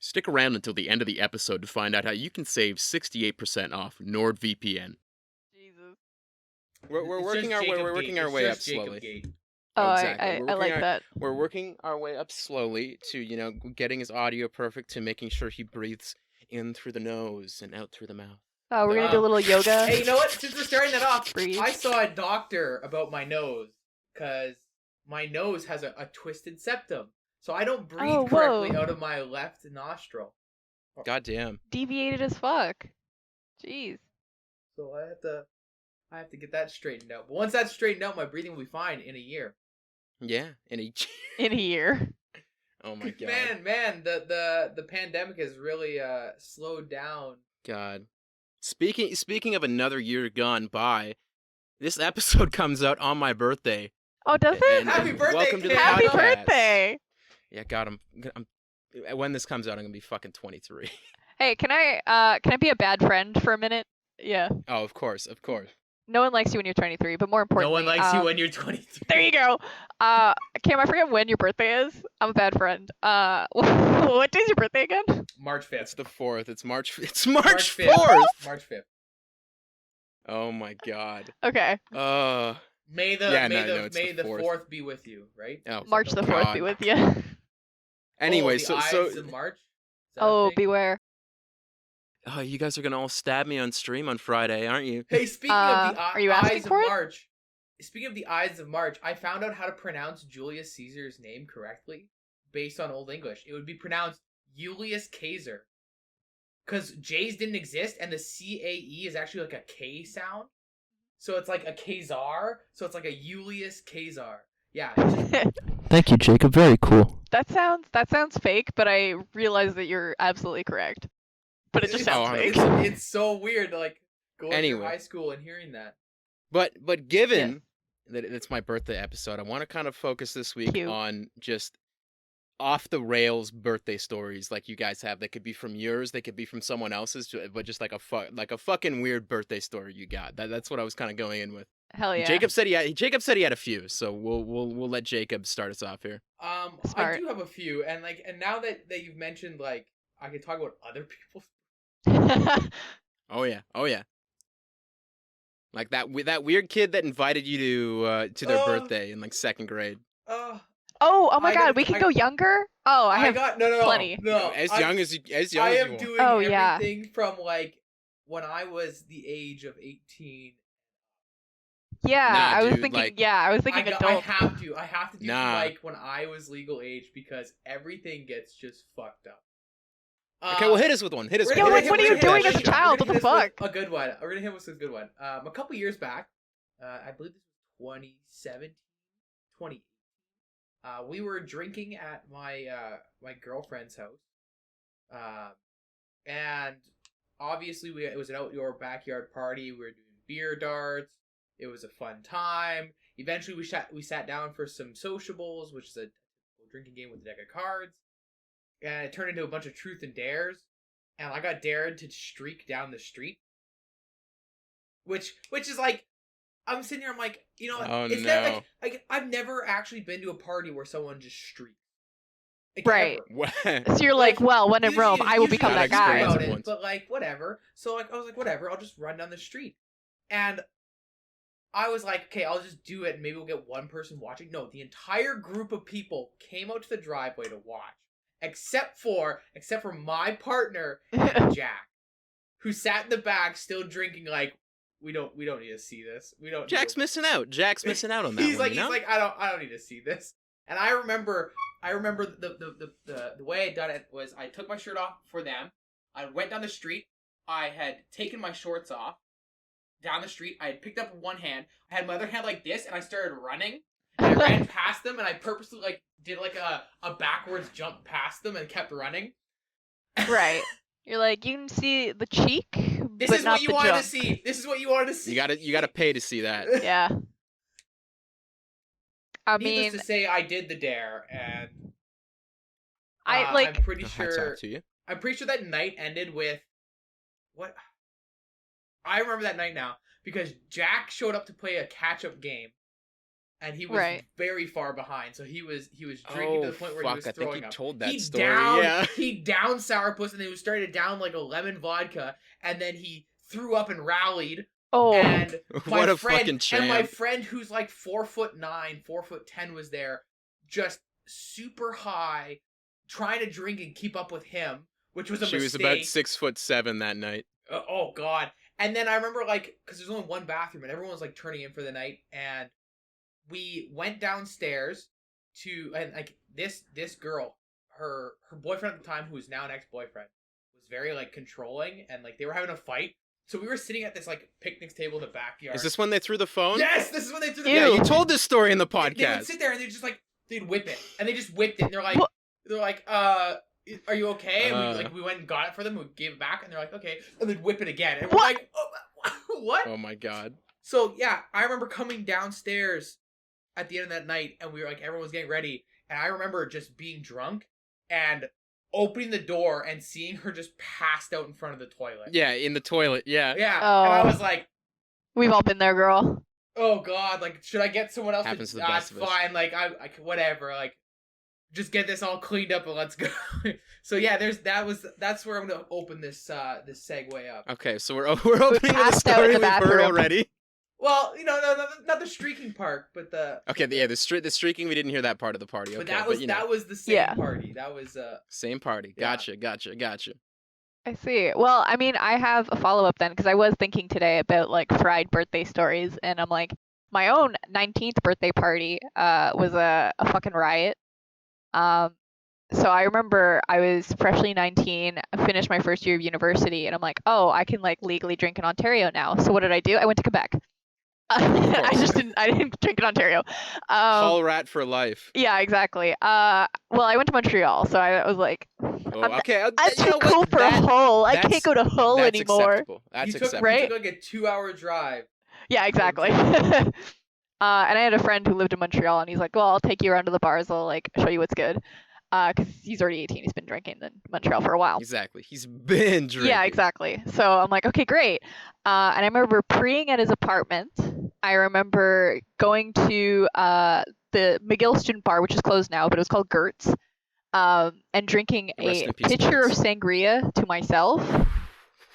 Stick around until the end of the episode to find out how you can save 68% off NordVPN. Jesus. We're It's working just our way. Jacob We're working Gate. our It's way up just Jacob slowly. Gate. Oh, Exactly. I like that. We're working our way up slowly to getting his audio perfect, to making sure he breathes in through the nose and out through the mouth. Oh, we're gonna do a little yoga. Hey, you know what? Since we're starting that off, Breathe. I saw a doctor about my nose because my nose has a twisted septum, so I don't breathe correctly whoa. out of my left nostril. God damn. Deviated as fuck. Jeez. So I have to get that straightened out. But once that's straightened out, my breathing will be fine in a year. Yeah, and he. In a year. Oh my god. Man, the pandemic has really slowed down. God. Speaking of another year gone by, this episode comes out on my birthday. Oh, does it? And Happy birthday, welcome to the kid. Happy podcast. birthday! Yeah, God, when this comes out, I'm gonna be fucking 23. Hey, can I be a bad friend for a minute? Yeah. Oh, of course. No one likes you when you're 23, but more No importantly, one likes you when you're 23. There you go. Cam, I forget when your birthday is. I'm a bad friend. What day's your birthday again? March 5th. It's the 4th. It's March 4th. 5th. March 5th. Oh my god. Okay. May the Yeah, may no, the it's may the the 4th. 4th be with you, right? Oh, March the 4th God. be with you. Anyway, the so Ides of March. Is that a Oh, thing? beware. oh, you guys are gonna all stab me on stream on Friday, aren't you? Hey, speaking of the are you asking Ides for of it? March, speaking of the Ides of March, I found out how to pronounce Julius Caesar's name correctly based on Old English. It would be pronounced Julius Caesar. Because J's didn't exist, and the C-A-E is actually like a K sound. So it's like a Kazar, so it's like a Julius Caesar. Yeah. Thank you, Jacob. Very cool. That sounds fake, but I realize that you're absolutely correct. But it just sounds fake. It's so weird, like, going Anyway. through high school and hearing that. But given that it's my birthday episode, I want to kind of focus this week Cute. on just off the rails birthday stories like you guys have. They could be from yours, they could be from someone else's, but just like a fucking weird birthday story you got. That's what I was kind of going in with. Hell yeah. Jacob said he had a few, so we'll let Jacob start us off here. I Smart. do have a few, and now that you've mentioned, like, I could talk about other people's. Oh yeah. Like that weird kid that invited you to their birthday in like second grade. Oh my I god, got- we can I- go younger? Oh, I have got no plenty. No, As I- young as you I am want. doing Oh, yeah. everything from like when I was the age of 18. Yeah, Nah, I was dude, thinking like- I was thinking I adult. have to do Nah. like when I was legal age because everything gets just fucked up. Okay, well hit us with one. Hit us. We're with Yo, gonna one. like, what are hit you with doing a as a good child? one. What the We're gonna hit fuck? a good one. We're gonna hit with a good one. A couple years back, I believe this was 2017, 20. We were drinking at my my girlfriend's house, and obviously it was an outdoor backyard party. We were doing beer darts. It was a fun time. Eventually, we sat down for some sociables, which is a drinking game with a deck of cards, and it turned into a bunch of truth and dares. And I got dared to streak down the street, which is like, I'm sitting here, I'm like, you know, Oh, it's no. not like I've never actually been to a party where someone just streaks. Like, Right. ever. What? So you're like, well, when in Usually- Rome, I will usually become I that think guy. about it it, once. but like, whatever. So like, I was like, whatever, I'll just run down the street. And I was like, okay, I'll just do it and maybe we'll get one person watching. No, the entire group of people came out to the driveway to watch. Except for my partner and Jack, who sat in the back still drinking like, we don't need to see this. We don't Jack's missing out. Jack's missing out on that he's one. like you know? I don't need to see this. And I remember the way I done it was I took my shirt off for them. I went down the street. I had taken my shorts off down the street. I had picked up one hand. I had my other hand like this, and I started running. And I ran past them, and I purposely like did like a backwards jump past them and kept running. Right. You're like, you can see the cheek, This but is not what you the wanted jump. to see. This is what you wanted to see. you gotta pay to see that. Yeah. I Needless mean, to say, I did the dare, and I like. I'm pretty Hats sure. off to you. I'm pretty sure that night ended with what? I remember that night now because Jack showed up to play a catch-up game, and he was Right. very far behind. So he was drinking to the point where he was I think throwing you up. told that he story. downed, Yeah. he downed sourpuss, and then he was starting to down like a lemon vodka, and then he threw up and rallied. Oh. And my What a friend, fucking champ. and my friend who's like 4'9", 4'10" was there, just super high, trying to drink and keep up with him, which was a She was mistake. about 6'7" that night. Oh God! And then I remember like, because there's only one bathroom, and everyone was like turning in for the night, and we went downstairs to, and like this girl, her boyfriend at the time, who is now an ex-boyfriend, was very like controlling, and like they were having a fight. So we were sitting at this like picnic table in the backyard. Is this when they threw the phone? Yes, this is when they threw the Ew. Yeah, phone. you told this story in the They would podcast. sit there and they'd just like they'd whip it, and they just whipped it. And What? they're like, are you okay? And we went and got it for them. We gave it back, and they're like, okay. And they'd whip it again, and we're What? like, what? Oh my god. So yeah, I remember coming downstairs at the end of that night, and we were like, everyone was getting ready, and I remember just being drunk and opening the door and seeing her just passed out in front of the toilet. Yeah, in the toilet. Yeah. Yeah. And I Oh. was like, We've all been there, girl. oh God, like, should I get someone else? Happens to the Ah, best it's of us. fine. Like, I whatever. Like, just get this all cleaned up and let's go. So yeah, that's where I'm gonna open this this segue up. Okay, so we're opening with a passed out in story the we've heard bathroom. already. Well, you know, not the streaking part, but the Okay, the streaking, we didn't hear that part of the party. Okay, but that was the same Yeah. party. That was same party. Yeah. Gotcha. I see. Well, I mean, I have a follow-up then, because I was thinking today about like fried birthday stories, and I'm like, my own 19th birthday party was a fucking riot. So I remember I was freshly 19, I finished my first year of university, and I'm like, oh, I can like legally drink in Ontario now. So what did I do? I went to Quebec. I didn't drink in Ontario. Hall rat for life. Yeah, exactly. Well, I went to Montreal, so I was like, Oh, I'm okay, I'm you too know what? cool for Hull. I that's- can't go to Hull That's anymore. acceptable. That's you took, acceptable. Right? You took like a 2-hour drive. Yeah, exactly. And I had a friend who lived in Montreal, and he's like, well, I'll take you around to the bars. I'll like show you what's good. Because he's already 18. He's been drinking in Montreal for a while. Exactly. He's been drinking. Yeah, exactly. So I'm like, okay, great. And I remember preing at his apartment. I remember going to the McGill Student Bar, which is closed now, but it was called Gertz, and drinking Rest a in peace, pitcher of Gertz. sangria to myself.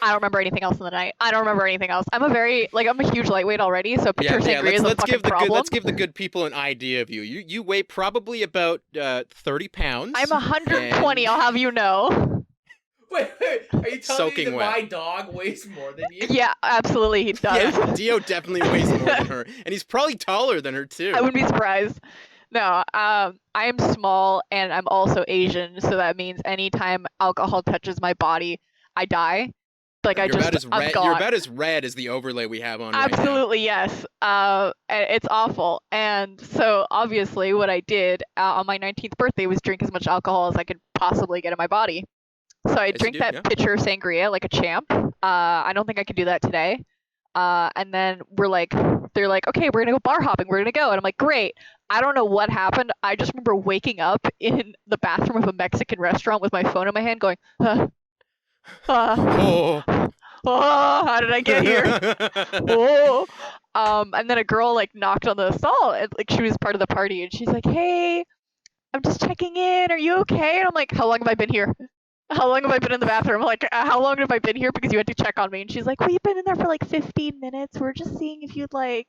I don't remember anything else in the night. I don't remember anything else. I'm a huge lightweight already, so pitcher of sangria is a fucking problem. Let's give the good people an idea of you. You weigh probably about 30 pounds. I'm 120, I'll have you know. Wait, are you telling Soaking me that wet. my dog weighs more than you? Yeah, absolutely, he does. Yeah, Dio definitely weighs more than her, and he's probably taller than her too. I wouldn't be surprised. No, I am small and I'm also Asian, so that means anytime alcohol touches my body, I die. Like You're about as I'm red. gone. You're about as red as the overlay we have on right now. Absolutely, yes. It's awful. And so obviously what I did on my 19th birthday was drink as much alcohol as I could possibly get in my body. So I As you drink do, that yeah. pitcher of sangria like a champ. I don't think I can do that today. And then they're like, okay, we're gonna go bar hopping. We're gonna go. And I'm like, great. I don't know what happened. I just remember waking up in the bathroom of a Mexican restaurant with my phone in my hand, going, Oh. oh, how did I get here? Oh. And then a girl like knocked on the stall, and like she was part of the party, and she's like, "Hey, I'm just checking in. Are you okay?" And I'm like, "How long have I been here? How long have I been in the bathroom? Like, how long have I been here? Because you had to check on me." And she's like, "We've been in there for like 15 minutes. We're just seeing if you'd like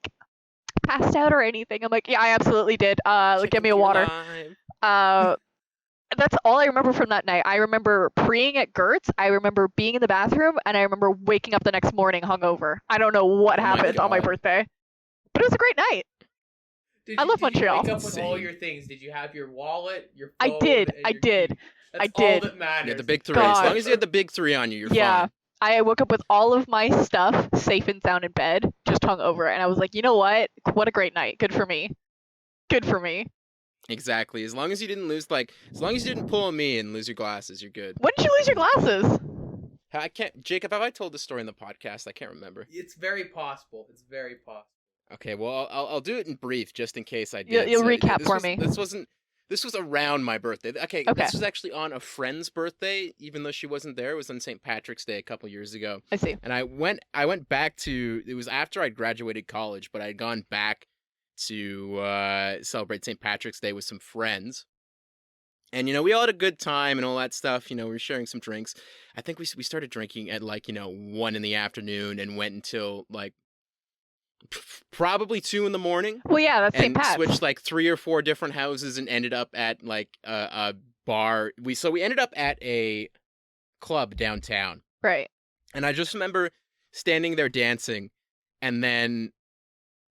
passed out or anything." I'm like, "Yeah, I absolutely did. Like, get me a water." That's all I remember from that night. I remember preeing at Gertz, I remember being in the bathroom, and I remember waking up the next morning hungover. I don't know what Oh my happened on my God. birthday, but it was a great night. I love Montreal. Did you wake up with all Insane. your things? Did you have your wallet, your I phone? did, and I your did, key? That's I all did. that matters. Yeah, the big three. As long God. as you had the big three on you, you're Yeah. fine. I woke up with all of my stuff safe and sound in bed, just hungover, and I was like, you know what? What a great night. Good for me. Good for me. Exactly. As long as you didn't pull on me and lose your glasses, you're good. When did you lose your glasses? I can't, Jacob. Have I told this story in the podcast? I can't remember. It's very possible. It's very possible. Okay, well, I'll do it in brief, just in case I did. You'll So, recap this for was- me. This was around my birthday. Okay, Okay. this was actually on a friend's birthday, even though she wasn't there. It was on St. Patrick's Day a couple years ago. I see. And I went back to, it was after I graduated college, but I had gone back to celebrate St. Patrick's Day with some friends. And, we all had a good time and all that stuff. We were sharing some drinks. I think we started drinking at 1 in the afternoon and went until probably 2 in the morning. Well, yeah, that's St. And Pat's. switched 3 or 4 different houses and ended up at a bar. We ended up at a club downtown. Right. And I just remember standing there dancing and then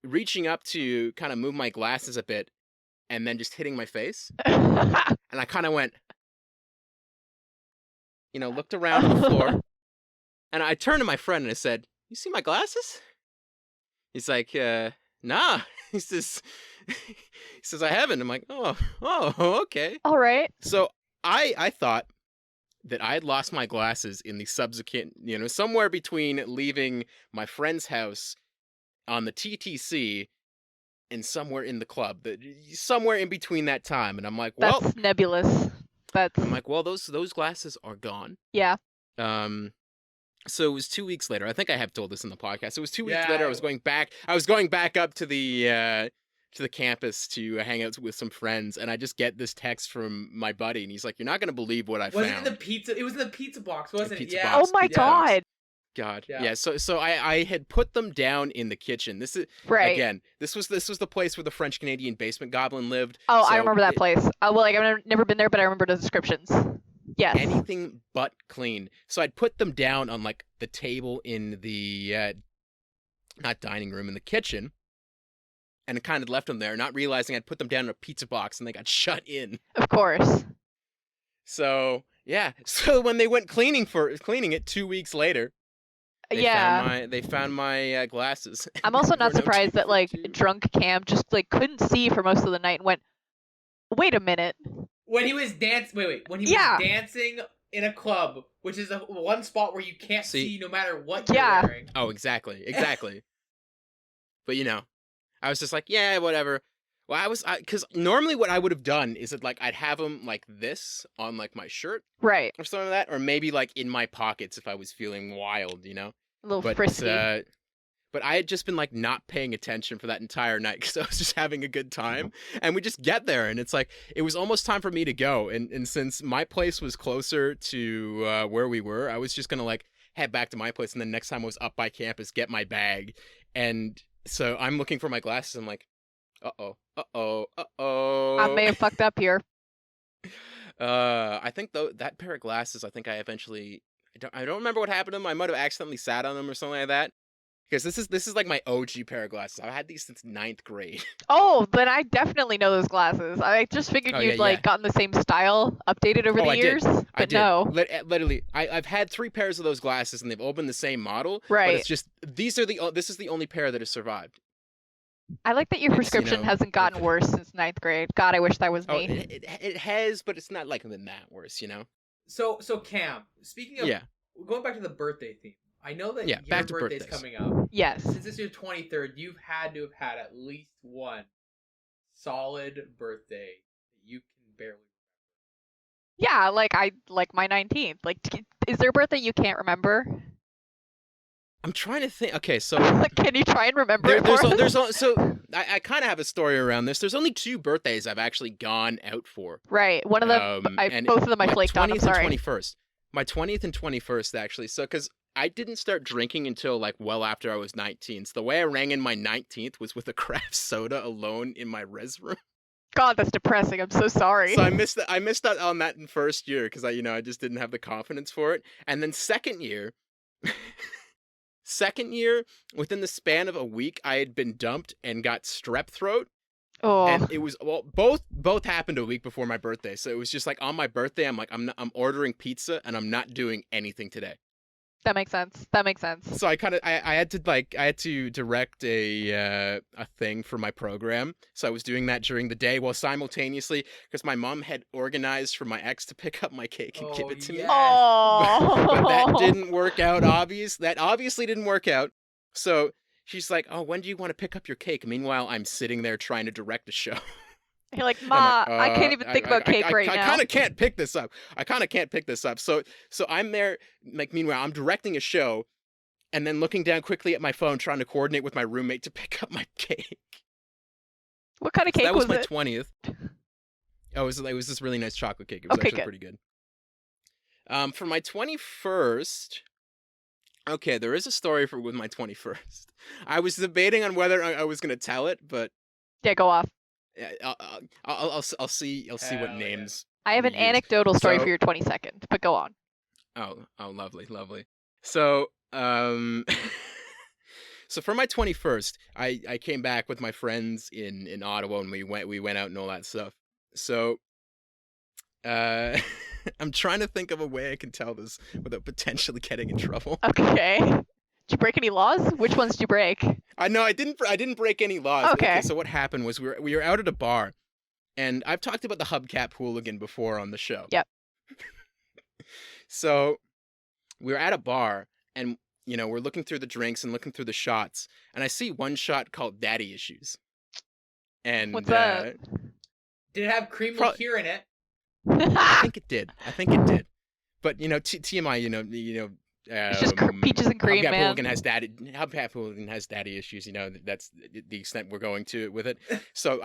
reaching up to kind of move my glasses a bit and then just hitting my face. And I kind of went, looked around on the floor. And I turned to my friend and I said, "You see my glasses?" He's like, "Nah." He says, "I haven't." I'm like, oh, okay. All right. So I thought that I had lost my glasses in the subsequent, somewhere between leaving my friend's house on the TTC and somewhere in the club, somewhere in between that time. And I'm like, well, That's nebulous. I'm like, well, those glasses are gone. Yeah. So it was 2 weeks later. I think I have told this in the podcast. It was 2 weeks Yeah. later. I was going back up to the campus to hang out with some friends, and I just get this text from my buddy, and he's like, "You're not gonna believe what I Was it in found." the pizza? It was in the pizza box, wasn't it? pizza Yeah. box. Oh my pizza box. god. God, Yeah. yeah. So I had put them down in the kitchen. This is Right. again. This was the place where the French Canadian basement goblin lived. Oh, I so remember that place. Well, I've never been there, but I remember the descriptions. Yes. Anything but clean. So I'd put them down on the table in the not dining room, in the kitchen, and kind of left them there, not realizing I'd put them down in a pizza box and they got shut in. Of course. So yeah. So when they went cleaning it 2 weeks later, they found my glasses. I'm also not There were no surprised that two. drunk Cam just couldn't see for most of the night and went, "Wait a minute." When he was when he Yeah. was dancing in a club, which is the one spot where you can't See- see no matter what you're Yeah. wearing. Oh, exactly. But I was just like, yeah, whatever. Well, because normally what I would have done is that I'd have them like this on my shirt Right. or something like that, or maybe in my pockets if I was feeling wild, A little But frisky. but I had just been not paying attention for that entire night because I was just having a good time, and we just get there, and it's it was almost time for me to go, and since my place was closer to where we were, I was just gonna head back to my place, and then next time I was up by campus, get my bag, and so I'm looking for my glasses. I'm like, I may have fucked up here. I think that pair of glasses, I think I eventually, I don't remember what happened to them. I might have accidentally sat on them or something like that. Because this is my OG pair of glasses. I've had these since 9th grade. Oh, then I definitely know those glasses. I just figured Oh, you'd yeah. gotten the same style, updated over the I did. years. I But did. no. Literally, I've had 3 pairs of those glasses, and they've all been the same model. But Right. it's just this is the only pair that has survived. I like that your It's, prescription hasn't gotten worse since 9th grade. God, I wish that was Oh, me. it has, but it's not been that worse, So Cam, speaking of Yeah. going back to the birthday theme, I know that Yeah, your back to birthday's birthdays. coming up. Yes. Since it's your 23rd, you've had to have had at least one solid birthday that you can barely. Yeah, I like my 19th. Is there a birthday you can't remember? I'm trying to think. Okay, so Can you try and remember it for us? so I kind of have a story around this. There's only 2 birthdays I've actually gone out for. Right. One of them, And both of them I my flaked on. I'm 20th sorry. and 21st. My 20th and 21st, actually. So, because I didn't start drinking until well after I was 19. So the way I rang in my 19th was with a craft soda alone in my res room. God, that's depressing. I'm so sorry. So I missed that on that in first year because I just didn't have the confidence for it. And then second year, within the span of a week, I had been dumped and got strep throat. Oh, And it was both happened a week before my birthday. So it was just on my birthday, I'm ordering pizza and I'm not doing anything today. that makes sense. That makes sense. So I had to direct a thing for my program. So I was doing that during the day while simultaneously, because my mom had organized for my ex to pick up my cake and give it to me. yes. Oh, But that didn't work out. That obviously didn't work out. So she's like, "Oh, when do you want to pick up your cake?" Meanwhile, I'm sitting there trying to direct a show. You're like, I'm Ma, like, I can't even think about cake right I now. kind of can't pick this up. So I'm there, meanwhile, I'm directing a show, and then looking down quickly at my phone, trying to coordinate with my roommate to pick up my cake. What kind of So cake that was was my it? 20th. Oh, it was this really nice chocolate cake. It was Okay, actually good. pretty good. For my 21st, okay, there is a story with my 21st. I was debating on whether I was gonna tell it, but Yeah, go off. I'll see what Hell yeah. names I have we an use. anecdotal story So- for your 22nd, but go on. Oh, lovely. So, so for my 21st, I came back with my friends in Ottawa, and we went out and all that stuff. So, I'm trying to think of a way I can tell this without potentially getting in trouble. Okay. Did you break any laws? Which ones did you break? I know I didn't break any laws. Okay. So what happened was we were out at a bar, and I've talked about the hubcap hooligan before on the show. Yep. So we were at a bar, and we're looking through the drinks and looking through the shots, and I see one shot called Daddy Issues. And What's that? Did it have cream Pro- liqueur in it? I think it did. But TMI, It's just peaches and cream, Hubcap man. Hooligan has daddy issues. That's the extent we're going to with it. So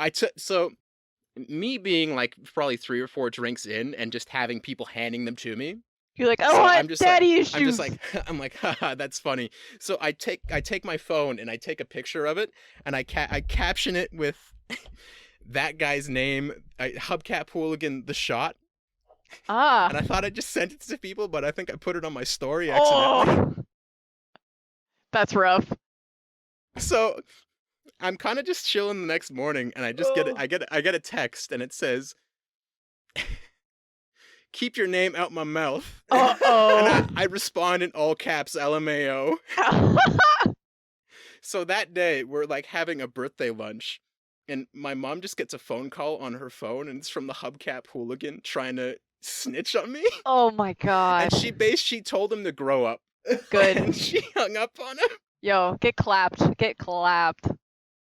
me being like probably 3 or 4 drinks in and just having people handing them to me. You're like, I So want I'm just daddy like, issues. I'm like, haha, that's funny. So I take my phone and I take a picture of it and I caption it with that guy's name, Hubcap Hooligan the Shot. Ah. And I thought I just sent it to people, but I think I put it on my story accidentally. Oh. That's rough. So I'm kind of just chilling the next morning, and I just Oh. I get a text, and it says, "Keep your name out my mouth." Uh-oh. And I respond in all caps, LMAO. So that day, we're like having a birthday lunch, and my mom just gets a phone call on her phone, and it's from the Hubcap Hooligan trying to snitch on me. Oh my god. And she told him to grow up. Good. And she hung up on him. Yo, get clapped. Get clapped.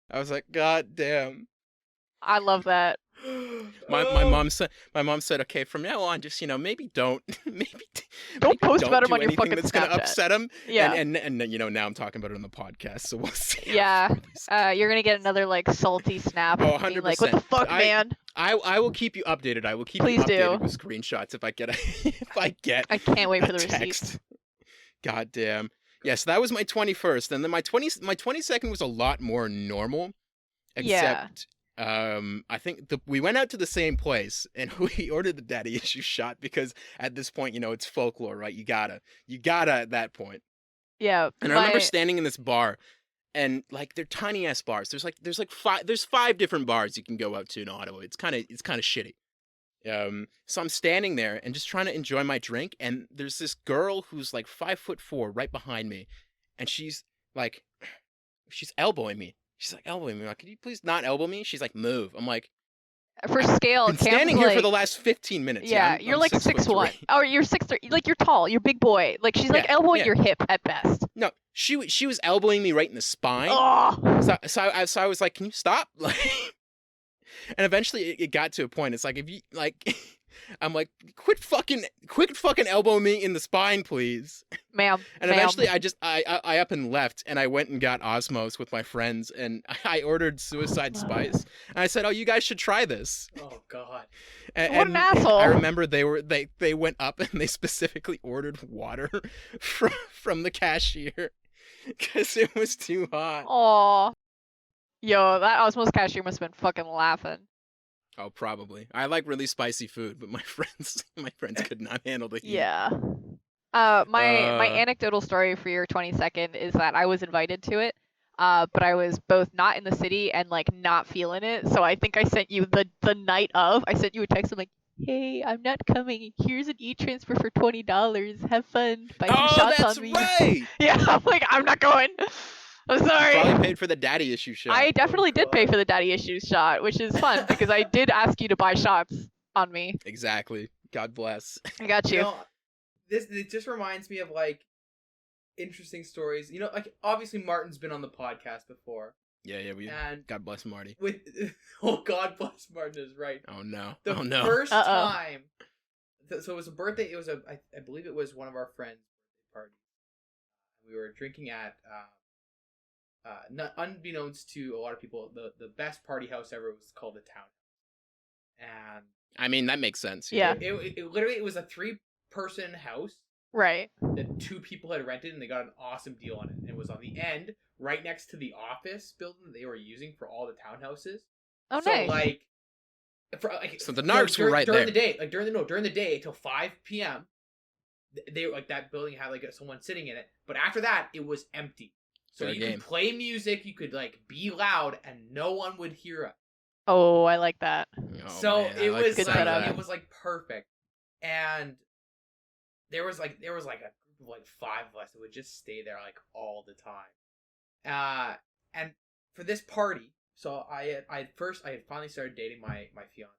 I was like, God damn. I love that. My Oh. mom said, okay, from now on, just maybe don't Don't post about him do on your anything fucking that's gonna Snapchat. upset him. Yeah. And now I'm talking about it on the podcast, so we'll see. how Yeah. far this goes. You're gonna get another like salty snap. Oh, being like, what the 100%. fuck, man? I will keep you updated. I will keep Please you updated do. with screenshots if I get I can't wait a for the text. receipts. God damn. Yes, that was my 21st, and then my 22nd was a lot more normal. Yeah. Except, I think we went out to the same place, and we ordered the daddy issue shot because at this point, it's folklore, right? You gotta at that point. Yeah. And I remember standing in this bar, and like they're tiny ass bars. There's 5 different bars you can go out to in Ottawa. It's kind of shitty. So I'm standing there and just trying to enjoy my drink, and there's this girl who's like 5'4" right behind me, and she's elbowing me. She's like elbowing me. I'm like, could you please not elbow me? She's like, move. I'm like, for scale, been Cam's standing here for like- the last 15 minutes. Yeah, I'm you're like 6'1". 6'3". Oh, you're 6'3". Like you're tall. You're big boy. Like she's like Yeah, elbowing yeah. your hip at best. No, she was elbowing me right in the spine. Oh. So I was like, can you stop? Like, and eventually it got to a point. It's like, if you like, I'm like, quit fucking elbowing me in the spine, please. Ma'am. And eventually I up and left, and I went and got Osmos with my friends, and I ordered Suicide Spice. And I said, oh, you guys should try this. Oh God. And, What an asshole. I remember they went up and they specifically ordered water from the cashier because it was too hot. Aw. Yo, that Osmos cashier must have been fucking laughing. Oh, probably. I like really spicy food, but my friends could not handle the heat. Yeah. My Uh. anecdotal story for your 22nd is that I was invited to it, but I was both not in the city and like not feeling it. So I think I sent you the night of. I sent you a text. I'm like, hey, I'm not coming. Here's an e-transfer for $20. Have fun. Buy some Oh, shots that's on me. right. Yeah, I'm like, I'm not going. I'm sorry. Probably paid for the daddy issue shot. I definitely did pay God. for the daddy issues shot, which is fun because I did ask you to buy shots on me. Exactly. God bless. I got You you. know, it just reminds me of like interesting stories. You know, like obviously Martin's been on the podcast before, Yeah, we. and God bless Marty. with oh God bless Martin is right. Oh no. The Oh no. first Uh-oh. time, so it was a birthday. It was I believe it was one of our friends' birthday party. We were drinking at not unbeknownst to a lot of people, the best party house ever was called the Town. And I mean, that makes sense. Yeah. it literally it was a 3-person house Right. that 2 people had rented, and they got an awesome deal on it. And it was on the end, right next to the office building that they were using for all the townhouses. Oh, So nice. like, So the narcs were right during there. the day, like during the day till 5 p.m. They like that building had like someone sitting in it, but after that it was empty. So Fair you game. could play music, you could like be loud, and no one would hear us. Oh, I like that. Oh, So man, I it like was the Good sound of setup. that. it was like perfect, and there was like a group of like 5 of us that would just stay there like all the time. And for this party, so I had finally started dating my fiance,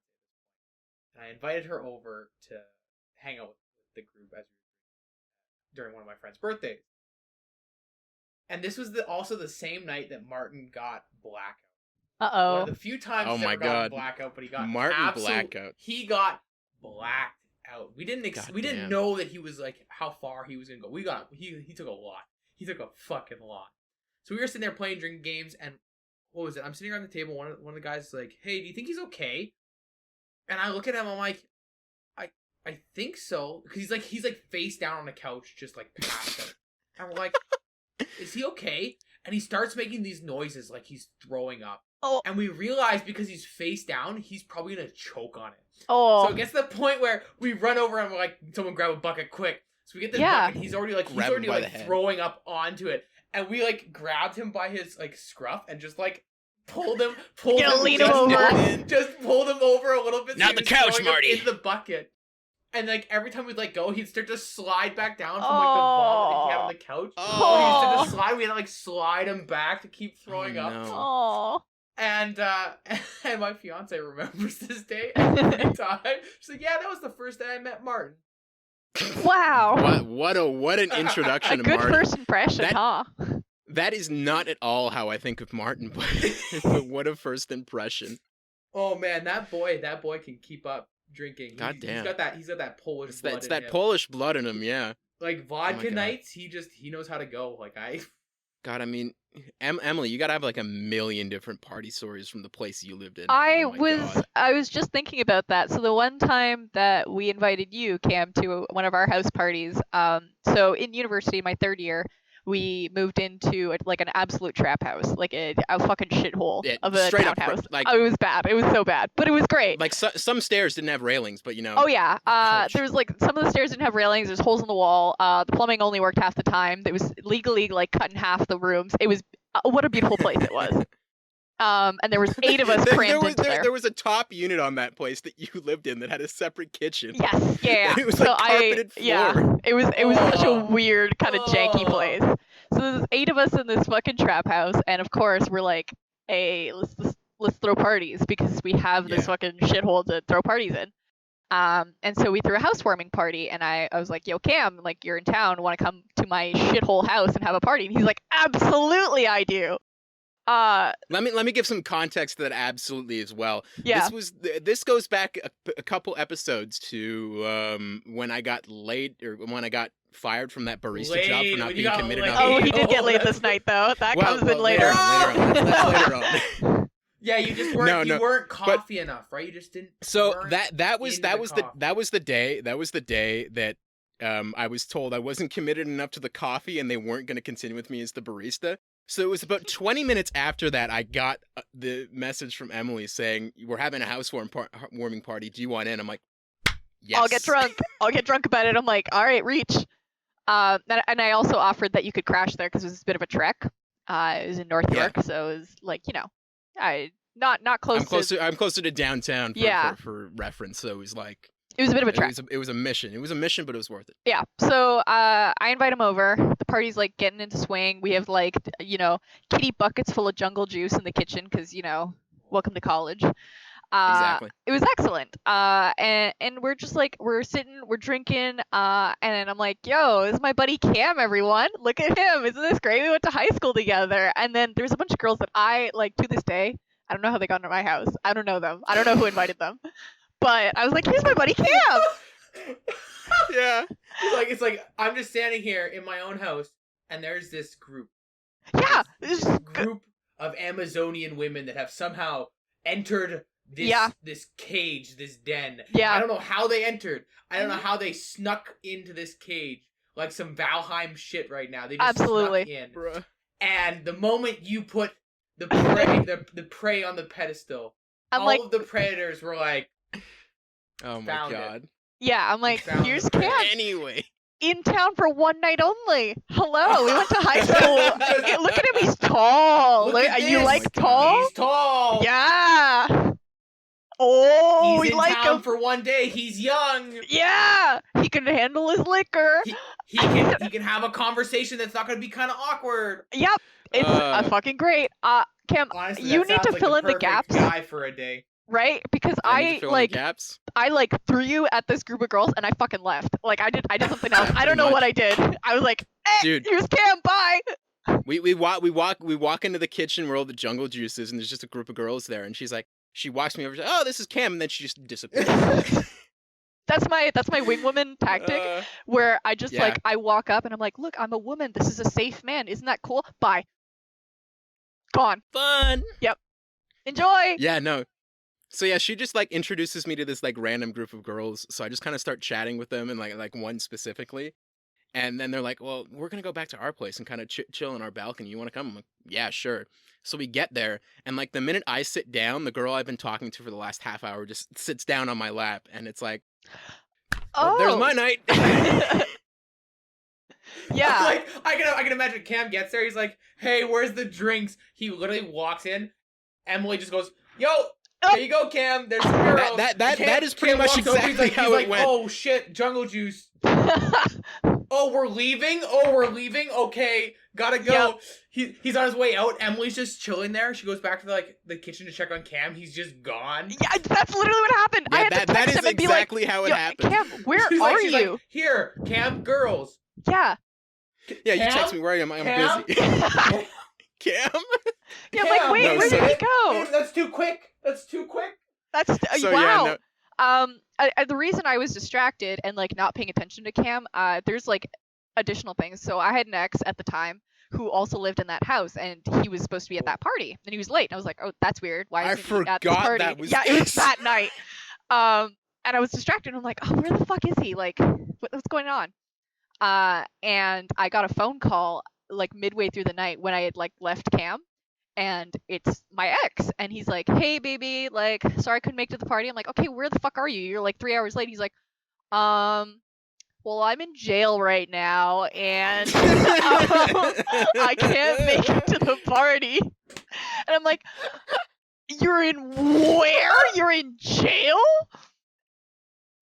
and I invited her over to hang out with the group during one of my friend's birthdays. And this was also the same night that Martin got blackout. One Uh-oh. of the few times Oh he's my ever gotten God. blackout, but he got Martin blackout. He got blacked out. We didn't God we didn't damn. know that he was like how far he was gonna go. He took a lot. He took a fucking lot. So we were sitting there playing drinking games, and what was it? I'm sitting around the table. One of the guys is like, "Hey, do you think he's okay?" And I look at him. I'm like, I think so, because he's like face down on the couch, just like passed out. And we're like, "Is he okay?" And he starts making these noises like he's throwing up. Oh. And we realize because he's face down, he's probably gonna choke on it. Oh. So it gets to the point where we run over and we're like, "Someone grab a bucket quick!" So we get this Yeah. bucket. He's already Grab him by the head. throwing up onto it, and we like grabbed him by his like scruff and just like pulled him. You gotta him lean him just over. in, just pulled him over a little bit. Not he the was couch, throwing up Marty. in the bucket. And like every time we'd like go, he'd start to slide back down from like the vomit that he had on the couch. Oh. When he'd start to slide, we had to like slide him back to keep throwing Oh, up. no. Oh. And and my fiance remembers this day every time. She's like, "Yeah, that was the first day I met Martin." Wow. What an A introduction to good Martin. first impression, That- huh? That is not at all how I think of Martin, but what a first impression. Oh man, that boy can keep up drinking. God damn. He's got that Polish It's blood that, it's in that him. Polish blood in him, yeah. Like vodka God. nights, he knows how to go. Like God, I mean, Emily, you gotta have like a million different party stories from the place you lived in. I Oh my God. was just thinking about that. So the one time that we invited you, Cam, to one of our house parties, so in university, my 3rd year, we moved into like an absolute trap house, like a fucking shithole Yeah, of a straight up, townhouse. like- Oh, it was bad. It was so bad, but it was great. Like some stairs didn't have railings, but you know. Oh yeah, course. there was like some of the stairs didn't have railings. There's holes in the wall. The plumbing only worked half the time. It was legally like cut in half the rooms. It was what a beautiful place it was. And there was 8 of us crammed into there. There was a top unit on that place that you lived in that had a separate kitchen. Yes, yeah. It was so like carpeted yeah, floor. it was such a Oh. weird kind of janky Oh. place. So there's 8 of us in this fucking trap house, and of course we're like, hey, let's throw parties because we have this Yeah. fucking shithole to throw parties in. And so we threw a housewarming party, and I was like, yo, Cam, like you're in town, want to come to my shithole house and have a party? And he's like, absolutely, I do. Let me give some context to that absolutely as well. Yeah. This goes back a couple episodes to when I got laid or when I got fired from that barista job Laid, for not when you being got committed laid. enough. Oh, he did get Oh, laid that's- this night though. That Well, comes in well, later. That's later on. yeah, you just weren't No, you weren't coffee enough, right? You just didn't. So weren't that was into the coffee. the day that I was told I wasn't committed enough to the coffee and they weren't going to continue with me as the barista. So it was about 20 minutes after that I got the message from Emily saying we're having a housewarming party. Do you want in? I'm like, yes. I'll get drunk. I'll get drunk about it. I'm like, all right, reach. And I also offered that you could crash there because it was a bit of a trek. It was in North Yeah. York, so it was like, not close. I'm closer to downtown for reference. So it was like It was a bit of a trek. it was a mission. It was a mission, but it was worth it. Yeah. So I invite him over. The party's like getting into swing. We have like kitty buckets full of jungle juice in the kitchen because welcome to college. Exactly. It was excellent. And we're just like we're sitting, we're drinking, and I'm like, yo, this is my buddy Cam, everyone. Look at him. Isn't this great? We went to high school together. And then there's a bunch of girls that I like to this day. I don't know how they got into my house. I don't know them. I don't know who invited them. But I was like, here's my buddy Cam. Yeah. It's like I'm just standing here in my own house, and there's this group Yeah, this this- group of Amazonian women that have somehow entered this Yeah. this cage, this den. Yeah. I don't know how they entered. I don't know Mhm. how they snuck into this cage like some Valheim shit right now. They just Absolutely. snuck in. Bruh. And the moment you put the prey, the prey on the pedestal, I'm all like, of the predators were like, Oh my Found it. god. yeah, I'm like, found here's the prey. Cam Anyway. in town for one night only. Hello, we went to high school. Yeah, look at him, he's tall. Look at You this. like Oh my God. tall? He's tall. Yeah. Oh, He's we in like town him. for one day. He's young. Yeah, he can handle his liquor. He can have a conversation that's not going to be kind of awkward. Yep, it's fucking great. Cam, Honestly, you that need sounds to like fill the in the perfect gaps, guy for a day. right? Because I need to I fill in the like gaps. I like threw you at this group of girls and I fucking left. Like I did something else. I don't Pretty know what much. I did. I was like, Dude, here's Cam, bye. we walk into the kitchen where all the jungle juice is, and there's just a group of girls there, and she's like, she walks me over, she's like, oh, this is Cam, and then she just disappears. That's my wing woman tactic where I just yeah. like I walk up and I'm like, look, I'm a woman. This is a safe man. Isn't that cool? Bye. Gone. Fun. Enjoy. Yeah, no. So yeah, she just like introduces me to this like random group of girls. So I just kind of start chatting with them, and like one specifically. And then they're like, well, we're going to go back to our place and kind of chill on our balcony. You want to come? I'm like, yeah, sure. So we get there, and like the minute I sit down, the girl I've been talking to for the last half hour just sits down on my lap, and it's like, well, there's my night. Yeah. Like I can imagine Cam gets there. He's like, "Hey, where's the drinks?" He literally walks in. Emily just goes, "Yo, there you go, Cam. There's some girls." That is pretty Cam much walks over, exactly he's how like, it went. "Oh shit, jungle juice. Oh, we're leaving. Okay, gotta go." He's on his way out. Emily's just chilling there. She goes back to the kitchen to check on Cam. He's just gone. Yeah, that's literally what happened. I Yeah, had to that text is him and be exactly like, how it "Yo, happened. Cam, where She's are she's like, you?" "Here, Cam, girls." Yeah. Yeah, you Cam? text me where I am. I'm Cam? busy. Cam? Yeah, I'm like, Cam, wait, No, where so- did he go? That's too quick. That's too quick. That's So, wow. yeah, no, The reason I was distracted and like not paying attention to Cam, there's like additional things. So I had an ex at the time who also lived in that house, and he was supposed to be at that party, and he was late. And I was like, oh, that's weird. Why I is he at this forgot party? that was Yeah, it was this. that night. And I was distracted. I'm like, oh, where the fuck is he? Like, what's going on? And I got a phone call like midway through the night when I had like left Cam, and it's my ex, and he's like, hey baby, like, sorry I couldn't make it to the party. I'm like, okay, where the fuck are you? You're like 3 hours late. He's like, well, I'm in jail right now, and I can't make it to the party. And I'm like, you're in where? You're in jail?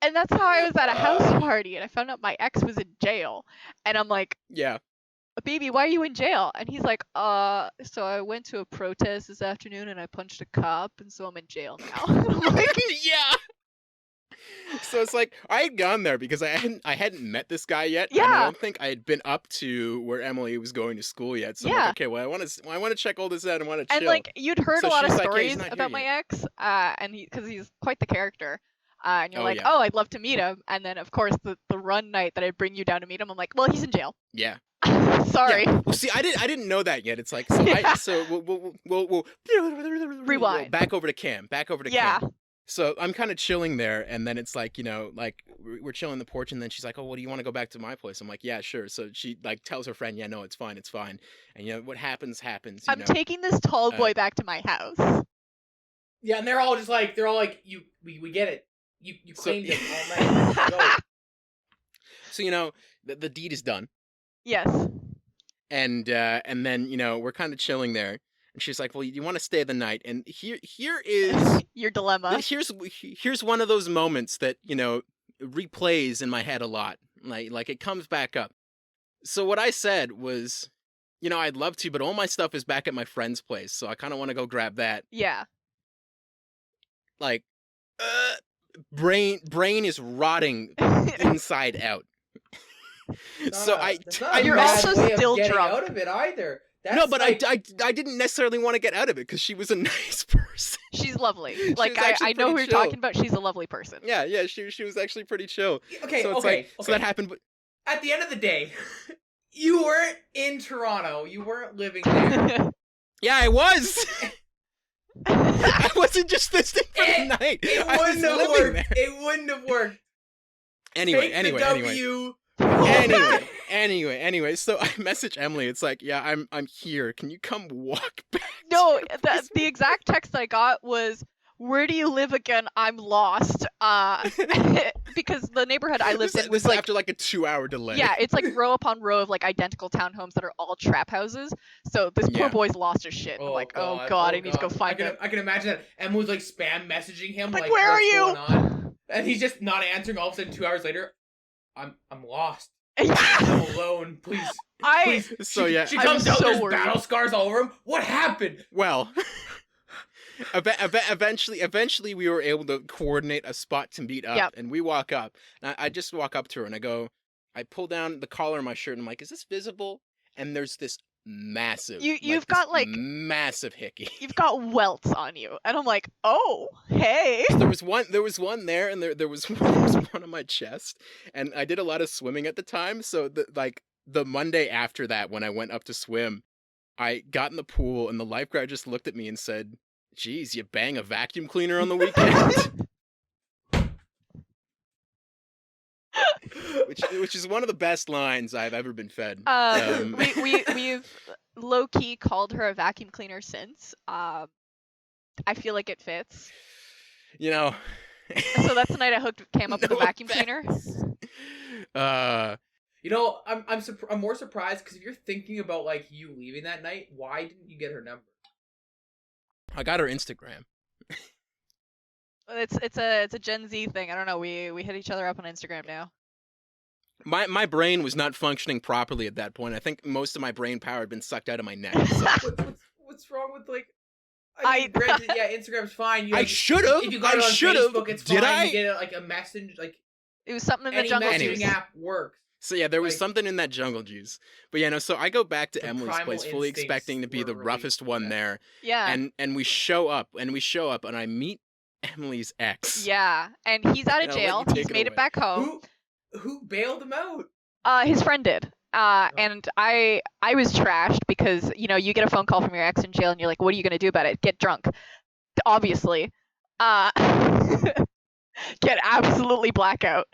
And that's how I was at a house party, and I found out my ex was in jail. And I'm like, yeah. baby, why are you in jail? And he's like, so I went to a protest this afternoon and I punched a cop, and so I'm in jail now. I'm like, Yeah. So it's like I had gone there because I hadn't met this guy yet. And I Yeah. don't think I had been up to where Emily was going to school yet. So I'm Yeah. like, okay, well, I want to check all this out. I want to chill. and like you'd heard So a lot of she's like, yeah, he's stories not here about my ex, and because he's quite the character. And you're Oh, like, yeah. oh, I'd love to meet him. And then of course the run night that I bring you down to meet him, I'm like, well, he's in jail. yeah. Sorry. Yeah. Well, see, I didn't know that yet. It's like so we'll Rewind. back over to Cam. Yeah. So I'm kind of chilling there, and then it's like, like we're chilling on the porch, and then she's like, "Oh, well, do you want to go back to my place?" I'm like, "Yeah, sure." So she like tells her friend, "Yeah, no, it's fine. And what happens. You I'm know. taking this tall boy back to my house. Yeah, and they're all like, we get it. You So- claimed it all night. Let's go. So the deed is done, Yes. and then we're kind of chilling there, and she's like, "Well, you want to stay the night?" And here is Your dilemma. here's one of those moments that replays in my head a lot. Like it comes back up. So what I said was, I'd love to, but all my stuff is back at my friend's place, so I kind of want to go grab that. Yeah. Like, brain is rotting inside out. So That's not a You're bad also way of still getting drunk. out of it either. That's no, but like, I didn't necessarily want to get out of it because she was a nice person. She's lovely. Like was actually I know who pretty you're chill. talking about. She's a lovely person. Yeah, she was actually pretty chill. okay, So it's okay, like, so that happened. At the end of the day, You weren't in Toronto. You weren't living there. Yeah, I was. I wasn't just visiting for the night. It I was wouldn't have living worked. there. It wouldn't have worked. Anyway, Take anyway, the anyway. W. Anyway, so I message Emily. It's like, yeah, I'm here. Can you come walk back? No, to your the exact text I got was, "Where do you live again? I'm lost." Because the neighborhood I lived This in was is like, after like a 2-hour delay. yeah, it's like row upon row of like identical townhomes that are all trap houses. So this poor Yeah. boy's lost his shit. I'm like, oh god, I need to go find him. I can imagine that Emma was like spam messaging him Like, like, where are what's you? going on? And he's just not answering. All of a sudden, 2 hours later, I'm lost. Yeah. I'm alone. Please. Please. So, she, yeah, she I'm comes out. so There's worried. battle scars all over him. What happened? Well, eventually we were able to coordinate a spot to meet up, Yep. and we walk up. And I just walk up to her and I pull down the collar of my shirt and I'm like, "Is this visible?" And there's this massive, You've got, like- massive hickey. You've got welts on you, and I'm like, oh, hey. There was one there, and there was one on my chest, and I did a lot of swimming at the time. So the Monday after that, when I went up to swim, I got in the pool, and the lifeguard just looked at me and said, "Geez, you bang a vacuum cleaner on the weekend?" which is one of the best lines I've ever been fed. We've low key called her a vacuum cleaner since. I feel like it fits. You know. So that's the night I came up with a No vacuum cleaner. offense. You know, I'm more surprised because if you're thinking about like you leaving that night, why didn't you get her number? I got her Instagram. It's a Gen Z thing. I don't know. We hit each other up on Instagram now. My brain was not functioning properly at that point. I think most of my brain power had been sucked out of my neck. So. What's wrong with like? I mean, granted, yeah, Instagram's fine. You I have- should have. If you got I it on should have. Facebook, it's Did fine. I? You get like a message, like It was something in the any jungle messaging juice. app works. So yeah, there was Like- something in that jungle juice. But yeah, no. So I go back to The Emily's primal place, fully instincts expecting to be were the released, roughest one yeah. there, Yeah. and we show up, and I meet Emily's ex. Yeah, and he's out And of I'll let jail. you take He's it made it away. back home. Who bailed him out? His friend did. And I was trashed because, you know, you get a phone call from your ex in jail and you're like, what are you going to do about it? Get drunk. Obviously. Get absolutely blackout.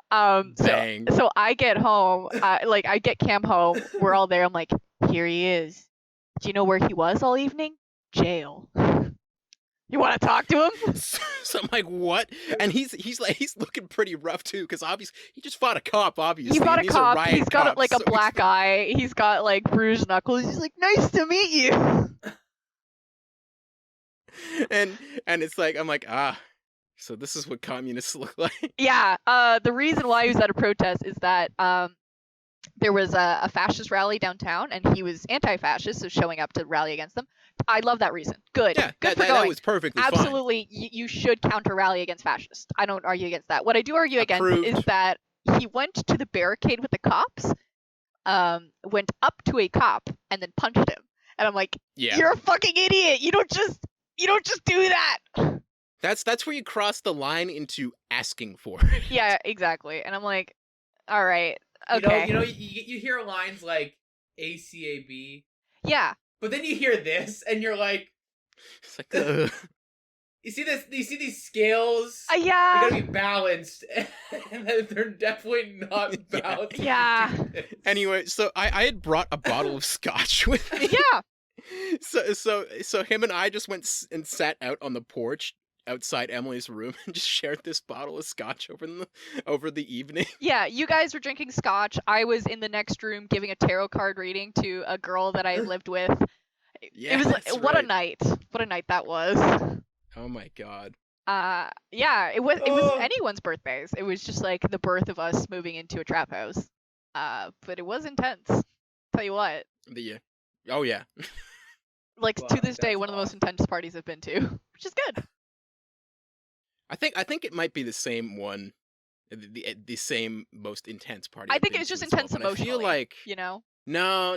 Bang. So I get home, I get Cam home. We're all there. I'm like, here he is. Do you know where he was all evening? Jail. You want to talk to him? So I'm like, what? And he's looking pretty rough too, because obviously he just fought a cop. Obviously, He fought and a he's cop. riot He's got cop, like a so he's black eye. He's got like bruised knuckles. He's like, nice to meet you. and it's like I'm like, so this is what communists look like. Yeah. The reason why he was at a protest is that there was a fascist rally downtown, and he was anti-fascist, so showing up to rally against them. I love that reason. Good. Yeah, Good for that going. was perfectly fine. Absolutely, you should counter rally against fascists. I don't argue against that. What I do argue against is Approved. that he went to the barricade with the cops, went up to a cop, and then punched him. And I'm like, Yeah, you're a fucking idiot. You don't just do that. that's where you cross the line into asking for it. Yeah, exactly. And I'm like, all right, okay. You hear lines like ACAB, Yeah. but then you hear this, and you're like, It's like, ugh. you see this? You see these scales? Yeah. They gotta be balanced, and they're definitely not Yeah. balanced. Yeah. Anyway, so I had brought a bottle of scotch with me. Yeah. So him and I just went and sat out on the porch outside Emily's room and just shared this bottle of scotch over the evening. Yeah, you guys were drinking scotch. I was in the next room giving a tarot card reading to a girl that I lived with. Yeah, It was that's what a right. night. What a night that was. Oh my god. Yeah, it was Oh. anyone's birthdays. It was just like the birth of us moving into a trap house. But it was intense. Tell you what. Oh yeah. Like Wow, to this day, that's one of the most awesome. intense parties I've been to, which is good. I think it might be the same one, the same most intense party. I I've think been it was to just as well, intense but I feel emotionally. like You know? no.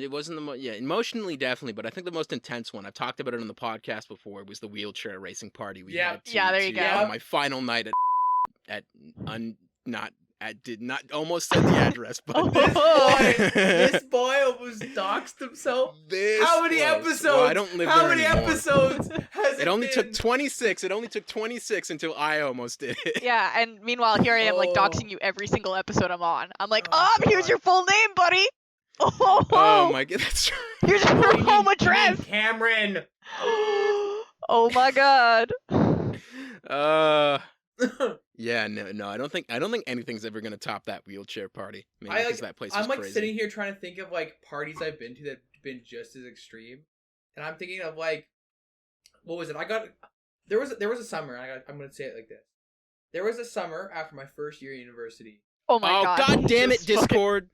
It wasn't emotionally definitely, but I think the most intense one. I've talked about it on the podcast before. Was the wheelchair racing party we Yeah. had. Yeah, there you go. On my final night at not I did not almost said the address, but This boy almost doxed himself. This How many close. episodes? Well, I don't live How there many anymore. episodes has It only been? took 26. It only took 26 until I almost did it. Yeah, and meanwhile here I am like Oh. doxing you every single episode I'm on. I'm like, Oh, here's God. your full name, buddy. Oh my god, that's right. Here's your You mean- home you mean address. Cameron. Oh my god. Yeah, no, I don't think anything's ever gonna top that wheelchair party. Maybe I, because like, that place was I'm like crazy. sitting here trying to think of like parties I've been to that've been just as extreme, and I'm thinking of like, what was it? There was a summer. And I'm gonna say it like this. There was a summer after my first year at university. Oh my Oh god damn it, Just fucking- Discord!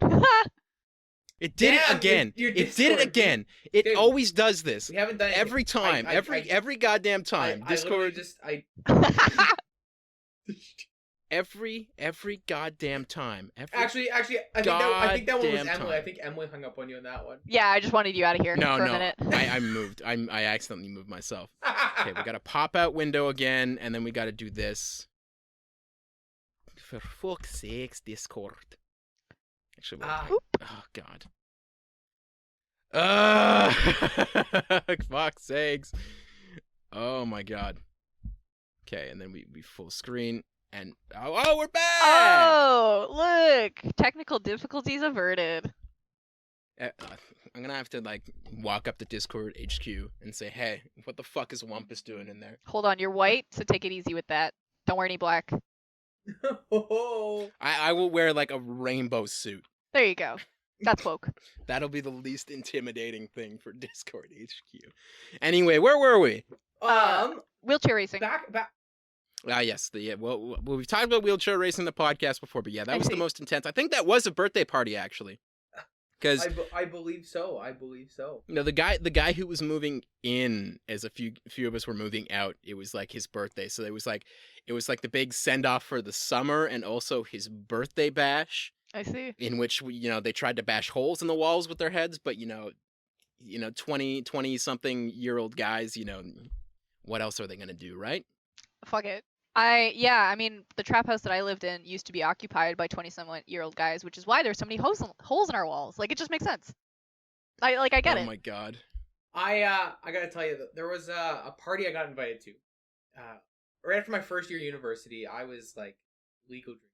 It did Damn, it again. your It did Discord, it again. It Dude. always does this. We haven't done it Every time, every goddamn time. I literally Discord, just every goddamn time. actually I think that one was Goddamn Emily. I time. think Emily hung up on you on that one. Yeah, I just wanted you out of here No, for a no, minute. I moved. I accidentally moved myself. Okay, we got a pop out window again, and then we got to do this. For fuck's sakes, Discord. Actually, wait. Oh god. Fuck's sakes. Oh my god. Okay, and then we full screen, and oh, we're back. Oh, look! Technical difficulties averted. I'm gonna have to like walk up to Discord HQ and say, hey, what the fuck is Wumpus doing in there? Hold on, you're white, so take it easy with that. Don't wear any black. Oh. I will wear like a rainbow suit. There you go. That's woke. That'll be the least intimidating thing for Discord HQ. Anyway, where were we? Wheelchair racing. Back. Yes, well, we've talked about wheelchair racing in the podcast before, but yeah, that I was the see. most intense. I think that was a birthday party actually, because I believe so. the guy who was moving in as a few of us were moving out, it was like his birthday, so it was like the big send off for the summer and also his birthday bash, I see. in which they tried to bash holes in the walls with their heads, but 20 something year old guys, what else are they gonna do, right? Fuck it. I mean, the trap house that I lived in used to be occupied by 20-some-year-old guys, which is why there's so many holes in our walls. Like, it just makes sense. I get Oh it. my god. I gotta tell you, there was a party I got invited to. Right after my first year of university, I was like legal drinking.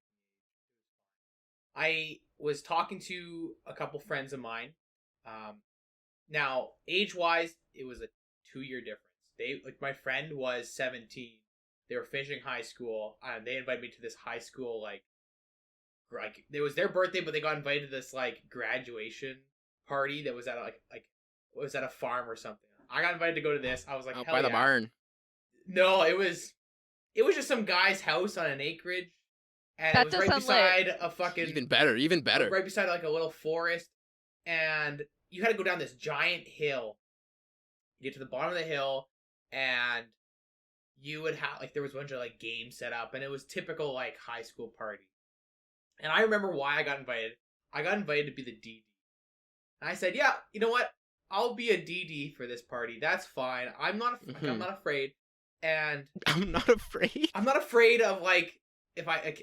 I was talking to a couple friends of mine. Now, age-wise, it was a 2-year difference. My friend was 17. They were finishing high school. They invited me to this high school like it was their birthday, but they got invited to this like graduation party that was at was at a farm or something. I got invited to go to this. I was like, Out hell by the yeah. barn. No, it was just some guy's house on an acreage, and That it was does right sound beside a fucking Even better. right beside like a little forest, and you had to go down this giant hill. You get to the bottom of the hill, and you would have there was a bunch of like games set up, and it was typical like high school party. And I remember why I got invited. I got invited to be the DD. And I said, "Yeah, you know what? I'll be a DD for this party. That's fine. I'm not afraid." And I'm not afraid. I'm not afraid of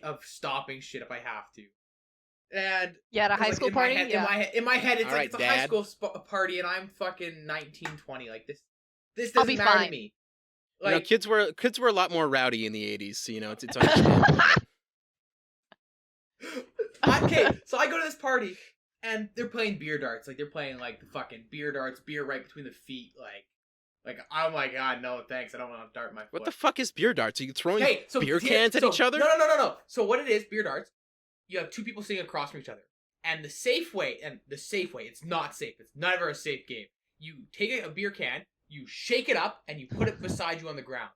of stopping shit if I have to. And Yeah, at a high like, school in party. My head, Yeah. in my head, it's All like right, it's a high Dad. school party, and I'm fucking 19, 20. Like this I'll doesn't be matter to fine. me. Like kids were a lot more rowdy in the 80s, so it's understandable. Okay, so I go to this party, and they're playing beer darts. Like they're playing like the fucking beer darts, beer right between the feet. Like oh my god, no thanks. I don't want to dart my foot. What the fuck is beer darts? Are you throwing Hey, so beer cans at each other? No. So what it is, beer darts, you have two people sitting across from each other. And the safe way, it's not safe. It's never a safe game. You take a beer can, you shake it up, and you put it beside you on the ground.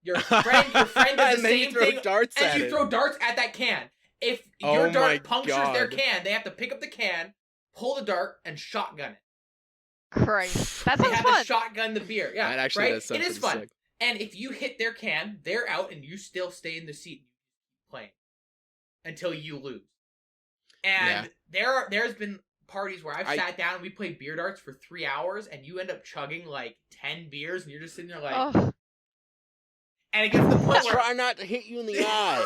Your friend does the And then same you throw thing, darts and at you it. throw darts at that can. If Oh your my dart punctures their God. can, they have to pick up the can, pull the dart, and shotgun it. Christ. That They sounds have fun. to shotgun the beer. Yeah, That actually right? does sound It is pretty fun. sick. And if you hit their can, they're out, and you still stay in the seat playing until you lose. And there's been parties where I've sat down and we played beer darts for 3 hours, and you end up chugging like 10 beers, and you're just sitting there like, Ugh. and it gets to the point where Try not to hit you in the eye.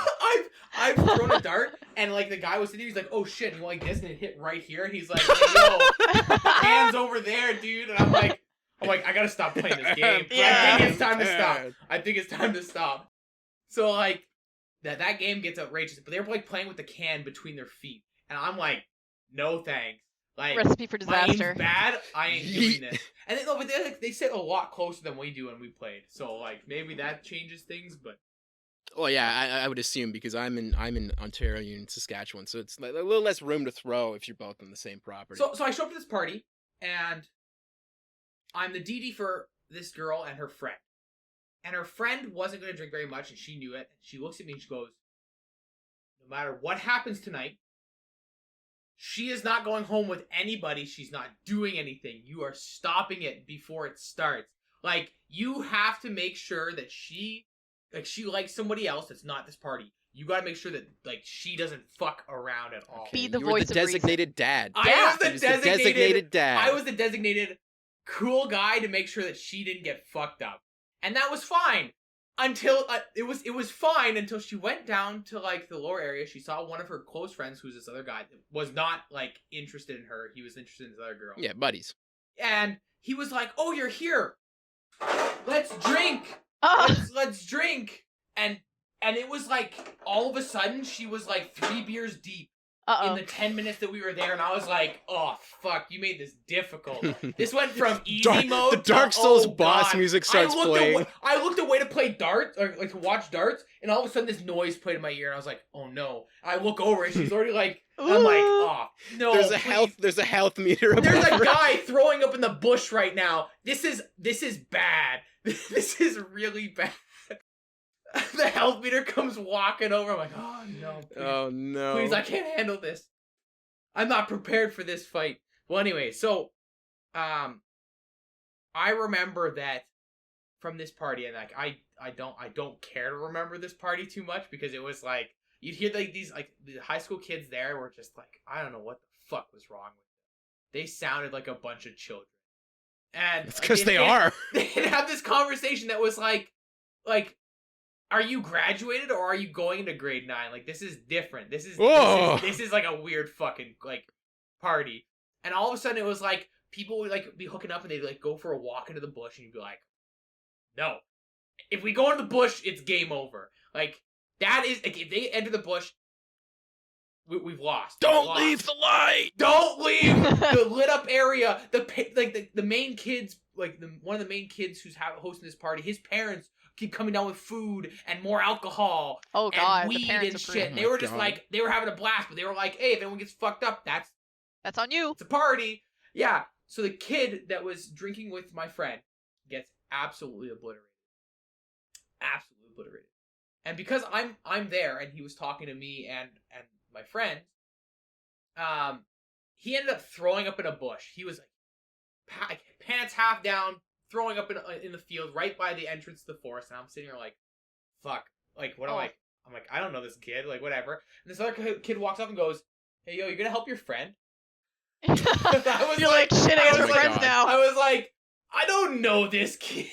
I've thrown a dart, and like the guy was sitting, he's like, "Oh shit!" And he went like this, and it hit right here, and he's like, "Hey, yo, hands over there, dude." And I'm like, I gotta stop playing this game. Yeah. I think it's time to stop. I think it's time to stop. So like that game gets outrageous, but they're like playing with the can between their feet, and I'm like, no thanks. Like Recipe for my aim's disaster. bad. I ain't doing this. And then, no, but they sit a lot closer than we do when we played. So like maybe that changes things, but. Well, yeah, I would assume because I'm in Ontario, you're in Saskatchewan, so it's like a little less room to throw if you're both on the same property. So I show up to this party, and I'm the DD for this girl and her friend. And her friend wasn't going to drink very much, and she knew it. She looks at me and she goes, "No matter what happens tonight, she is not going home with anybody. She's not doing anything. You are stopping it before it starts. Like, you have to make sure that she likes somebody else that's not this party. You gotta make sure that, like, she doesn't fuck around at all." Be the you voice were the of reason. designated dad. I was He was the designated dad. I was the designated cool guy to make sure that she didn't get fucked up. And that was fine. Until, it was fine until she went down to, like, the lower area. She saw one of her close friends, who's this other guy, that was not, like, interested in her. He was interested in this other girl. Yeah, buddies. And he was like, "Oh, you're here. Let's drink. Oh, Let's drink." And it was like, all of a sudden, she was like 3 beers deep in uh-oh. the 10 minutes that we were there, and I was like, "Oh fuck, you made this difficult." This went from easy mode The to, Dark Souls oh, boss God. music starts playing. I looked away to play darts, or like to watch darts, and all of a sudden this noise played in my ear, and I was like, "Oh no!" And I look over, and she's already like, I'm like, Ooh. "Oh no!" There's a please." health meter. There's above a her. guy throwing up in the bush right now. This is bad. This is really bad. The health meter comes walking over. I'm like, "Oh no, please, Oh no. please, I can't handle this. I'm not prepared for this fight." Well, anyway, so, I remember that from this party, and like, I don't care to remember this party too much, because it was like, you'd hear like these, like, the high school kids there were just like, I don't know what the fuck was wrong with them. They sounded like a bunch of children. And It's because they are. They'd have this conversation that was like, are you graduated or are you going into grade 9? Like, this is different. This is like a weird fucking, like, party. And all of a sudden it was like, people would like be hooking up and they'd like go for a walk into the bush, and you'd be like, "No. If we go into the bush, it's game over." Like, that is, like, if they enter the bush, we've lost. Don't We've lost. leave the light. Don't leave the lit up area. The main kids, like one of the main kids who's hosting this party, his parents keep coming down with food and more alcohol Oh god, and the weed parents and approve. shit. Oh They my were just God. like, they were having a blast, but they were like, "Hey, if anyone gets fucked up, That's on you. it's a party." Yeah. So the kid that was drinking with my friend gets absolutely obliterated. Absolutely obliterated. And because I'm there and he was talking to me and my friend, he ended up throwing up in a bush. He was like pants half down, throwing up in the field right by the entrance to the forest, and I'm sitting here like, fuck, like, what am I? I'm like, I don't know this kid, like, whatever. And this other kid walks up and goes, "Hey, yo, you gonna help your friend?" You're like shitting I on your was friends like- now. I was like, "I don't know this kid."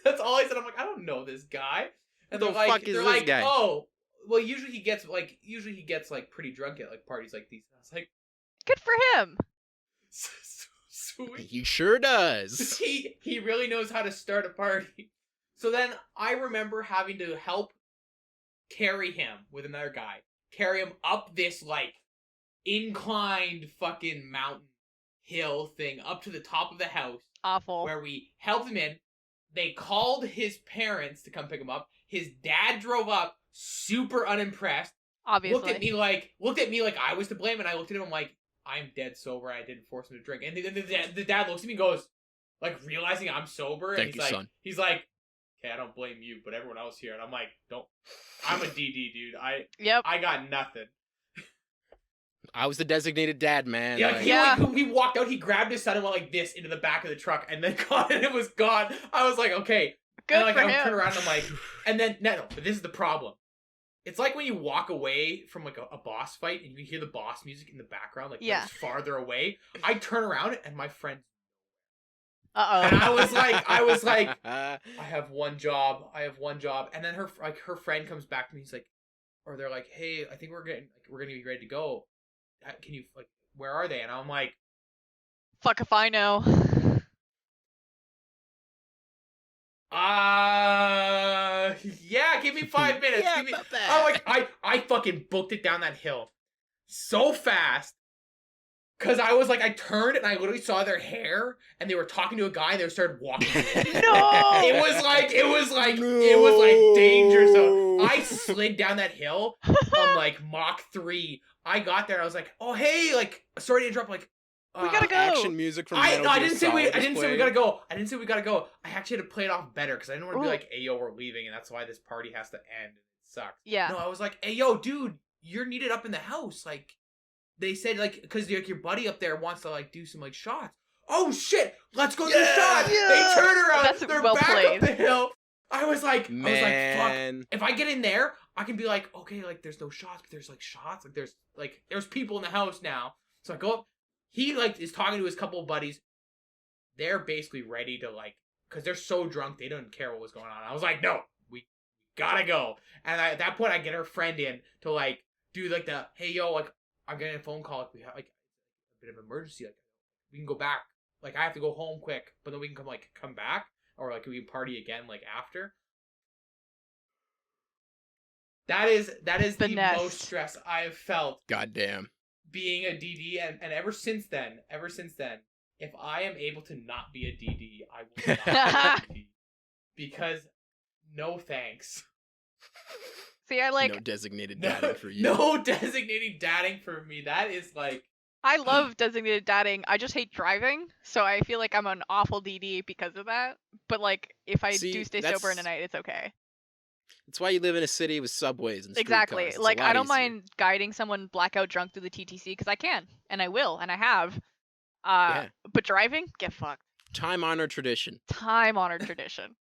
That's all I said. I'm like, "I don't know this guy." And Who they're the like, fuck is they're this like, guy? "Oh, well, usually he gets like pretty drunk at like parties like these." And I was like, Good for him. "Sweet." He sure does. He really knows how to start a party. So then I remember having to help carry him with another guy. Carry him up this like inclined fucking mountain hill thing up to the top of the house, Awful. where we helped him in. They called his parents to come pick him up. His dad drove up, super unimpressed. Obviously. Looked at me like I was to blame, and I looked at him like, "I'm dead sober. I didn't force him to drink." And the dad looks at me and goes, like, realizing I'm sober, and Thank you, like, son. he's like, "Okay, I don't blame you, but everyone else here." And I'm like, I'm a DD, dude. Yep. I got nothing. I was the designated dad, man. Yeah, Like, he walked out, he grabbed his son and went like this into the back of the truck, and then got it. It was gone. I was like, okay. Good And like, for I him. turn around and I'm like, and then no, but this is the problem. It's like when you walk away from like a boss fight and you hear the boss music in the background, like Yeah. it's farther away. I turn around and my friend, Uh And oh. I was like, I have one job. And then her friend comes back to me. He's like, or they're like, hey, I think we're gonna be ready to go. Can you like, where are they? And I'm like, Fuck if I know. yeah, give me 5 minutes. Yeah, Give me. about Oh, that. I fucking booked it down that hill so fast. Cause I was like, I turned and I literally saw their hair, and they were talking to a guy, and they started walking. No! It was like danger zone. I slid down that hill on like Mach 3. I got there, and I was like, oh hey, like sorry to interrupt, like We gotta go. Action music from Metal I Gear didn't say Solid we was didn't say we playing. gotta go. I didn't say we gotta go. I actually had to play it off better because I didn't want to be Ooh. like, hey yo, we're leaving, and that's why this party has to end. It sucks. Yeah. No, I was like, hey yo, dude, you're needed up in the house. Like, they said, like, because like, your buddy up there wants to like do some like shots. Oh shit, let's go do Yeah! shots. Yeah! They turn around. That's They're well back played. up the hill. I was like, fuck. Man. If I get in there, I can be like, okay, like there's no shots, but there's like shots. Like there's people in the house now. So I go up. He like is talking to his couple of buddies. They're basically ready to like, because they're so drunk, they don't care what was going on. I was like, no, we gotta go. And at that point, I get her friend in to like do like the, hey yo, like I'm getting a phone call. Like, we have like a bit of an emergency. Like we can go back. Like I have to go home quick, but then we can come back, or like we can party again like after. That is The the nest. most stress I have felt Goddamn. being a DD, and ever since then, if I am able to not be a DD, I will not be a DD. Because no thanks. See, I like no designated No, dadding for you. no designated dadding for me. That is like, I love designated dadding. I just hate driving, so I feel like I'm an awful DD because of that. But like, if I See, do stay sober in the that's- night, it's okay. That's why you live in a city with subways and Exactly. streetcars. It's a Like, I lot don't easier. mind guiding someone blackout drunk through the TTC because I can, and I will, and I have. Yeah. But driving, get fucked. Time-honored tradition. Time-honored tradition.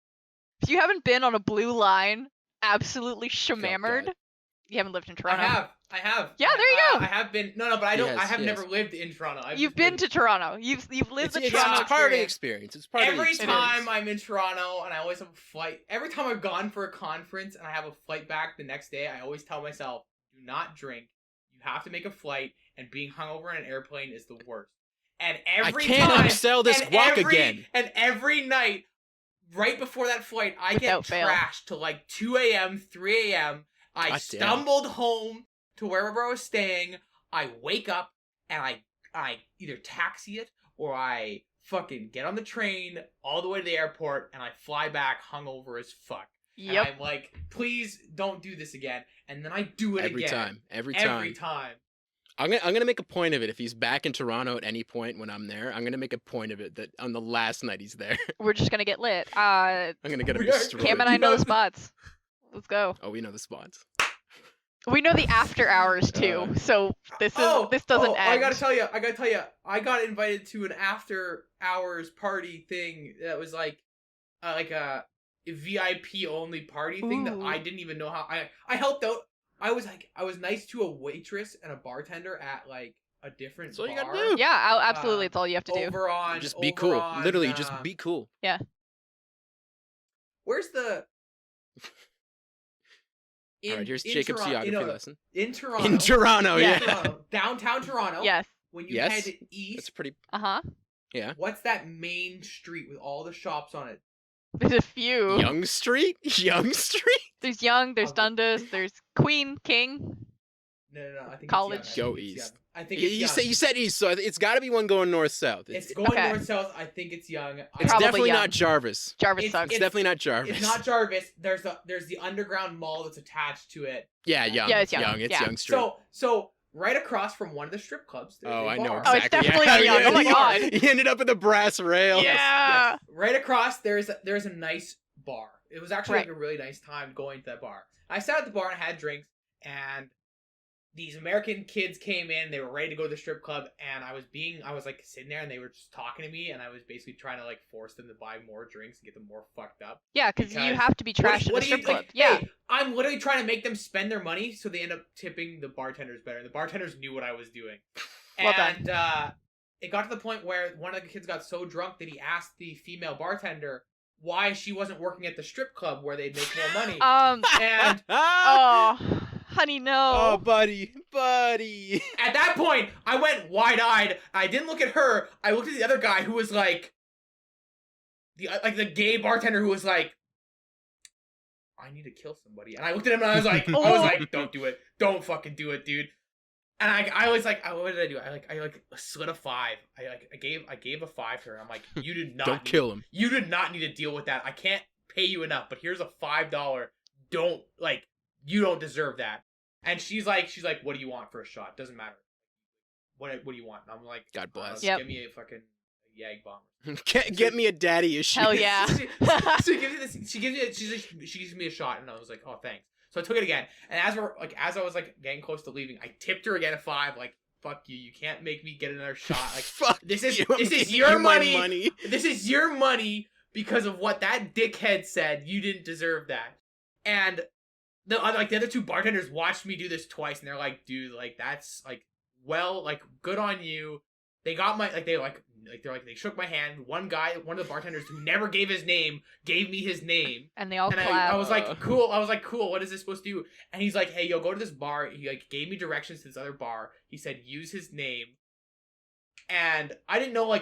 If you haven't been on a blue line, absolutely shamammered, God. you haven't lived in Toronto. I have. Yeah, there you go. I have been. No, but I don't. Yes, I have yes. never lived in Toronto. I've You've just been to Toronto. You've lived It's, the it's Toronto part of the experience. experience. It's part of the Every experience. time I'm in Toronto and I always have a flight, every time I've gone for a conference and I have a flight back the next day, I always tell myself, do not drink. You have to make a flight, and being hungover in an airplane is the worst. And every I can't time, upsell this and guac every- again. And every night, right before that flight, I Without get fail. trashed to like 2 a.m., 3 a.m. I God damn. stumbled home to wherever I was staying. I wake up and I either taxi it or I fucking get on the train all the way to the airport and I fly back hungover as fuck. Yep. And I'm like, please don't do this again. And then I do it Every again. time. Every time. Every time. I'm gonna make a point of it. If he's back in Toronto at any point when I'm there, I'm gonna make a point of it that on the last night he's there, We're just gonna get lit. I'm gonna get him We are- destroyed. Cam and I know the spots. Let's go. Oh, we know the spots. We know the after hours too, so this doesn't end. I gotta tell you, I got invited to an after hours party thing that was like a VIP only party thing that Ooh. I didn't even know how. I helped out. I was nice to a waitress and a bartender at like a different That's all you bar. gotta do. Yeah, absolutely. It's all you have to do. Over on Just be over cool. on, Literally, just be cool. Where's the? All right, here's in Jacob's Toronto- geography lesson. In Toronto. In Toronto, Yeah. yeah. Toronto, downtown Toronto. Yes. When you Yes. head That's east, pretty. Uh huh. what's that main street with all the shops on it? There's a few. Young Street? Young Street? There's Young. There's Okay. Dundas. There's Queen, King. No. I think College. It's young. Go I think it's east. young. I think You, it's you young. said you said east, so it's got to be one going north-south. It's going Okay. north south. I think it's young. It's Probably definitely Young. not Jarvis. Jarvis It's- sucks. It's definitely not Jarvis. It's not Jarvis. There's the underground mall that's attached to it. Yeah, Young. Yeah, it's Young. It's Yeah. Young Street. So right across from one of the strip clubs. There's Oh, a I know bar. Oh, it's exactly. definitely yeah, not Young. yeah, Oh my he- God. He ended up at the brass rail. Yeah. Yes. Right across there's a nice bar. It was actually Right. like a really nice time going to that bar. I sat at the bar and had drinks, and these American kids came in. They were ready to go to the strip club, and I was like sitting there, and they were just talking to me, and I was basically trying to like force them to buy more drinks and get them more fucked up. Yeah, because you because- have to be trashed at a do you- strip club. like, Yeah. hey, I'm literally trying to make them spend their money, so they end up tipping the bartenders better. The bartenders knew what I was doing. Well done. And it got to the point where one of the kids got so drunk that he asked the female bartender why she wasn't working at the strip club where they'd make more money. And Oh, honey, oh, no. buddy. at that point, I went wide-eyed. I didn't look at her. I looked at the other guy who was like, the gay bartender who was like, I need to kill somebody. And I looked at him and I was like, don't do it. Don't fucking do it, dude. And I was like, what did I do? I slid a 5. I gave a 5 to her. I'm like, you did not Kill him. You did not need to deal with that. I can't pay you enough, but here's a $5. Don't, like, you don't deserve that. And she's like, what do you want for a shot? Doesn't matter. What do you want? And I'm like, God bless. Yep. Give me a fucking Yag bomb. Get me a daddy issue. Hell yeah. She gives me a shot, and I was like, oh, thanks. So I took it again, and as I was like getting close to leaving, I tipped her again a 5. Like, fuck you, you can't make me get another shot. Like, Fuck this is you, your my money. This is your money because of what that dickhead said. You didn't deserve that. And the other 2 bartenders watched me do this twice, and they're like, dude, like, that's like, well, like, good on you. They got my they shook my hand. One of the bartenders who never gave his name gave me his name. And they all And clap. I was like, cool. What is this supposed to do? And he's like, hey, yo, go to this bar. He like gave me directions to this other bar. He said, use his name. And I didn't know I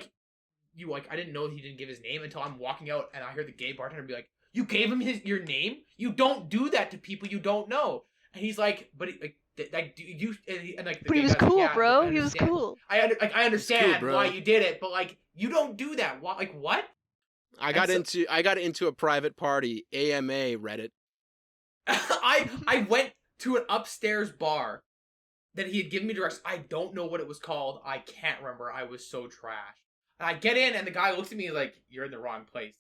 didn't know he didn't give his name until I'm walking out and I hear the gay bartender be like, you gave him your name? You don't do that to people you don't know. And he's like, but like you and like. But he was cool, bro. He was cool. I understand cool, why you did it, but like you don't do that. Why? Like what? I got into a private party, AMA Reddit. I went to an upstairs bar that he had given me directions. I don't know what it was called. I can't remember. I was so trash. And I get in, and the guy looks at me like, "You're in the wrong place.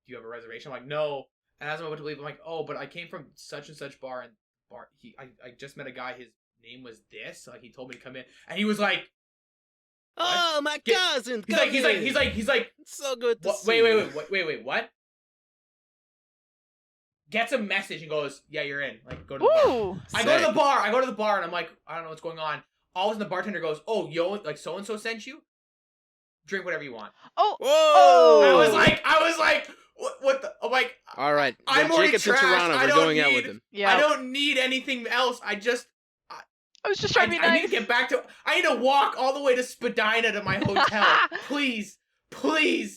Do you have a reservation?" I'm like, "No." And as I'm about to leave, I'm like, "Oh, but I came from such and such bar, and I just met a guy. His name was this. Like he told me to come in, and he was like." Oh, my cousin. He's like. So good to see. Wait. What? Gets a message and goes, yeah, you're in. Like, go to the bar. Ooh. I go to the bar and I'm like, I don't know what's going on. All of a sudden the bartender goes, oh, yo, like so and so sent you. Drink whatever you want. Oh. Whoa! I was like, what the? I'm like, all right. I'm Well, already Jacob's in trashed. Toronto. I We're don't going out need- with him. Yeah. I don't need anything else. I was just trying to be nice. I need to get back to. I need to walk all the way to Spadina to my hotel. Please. We're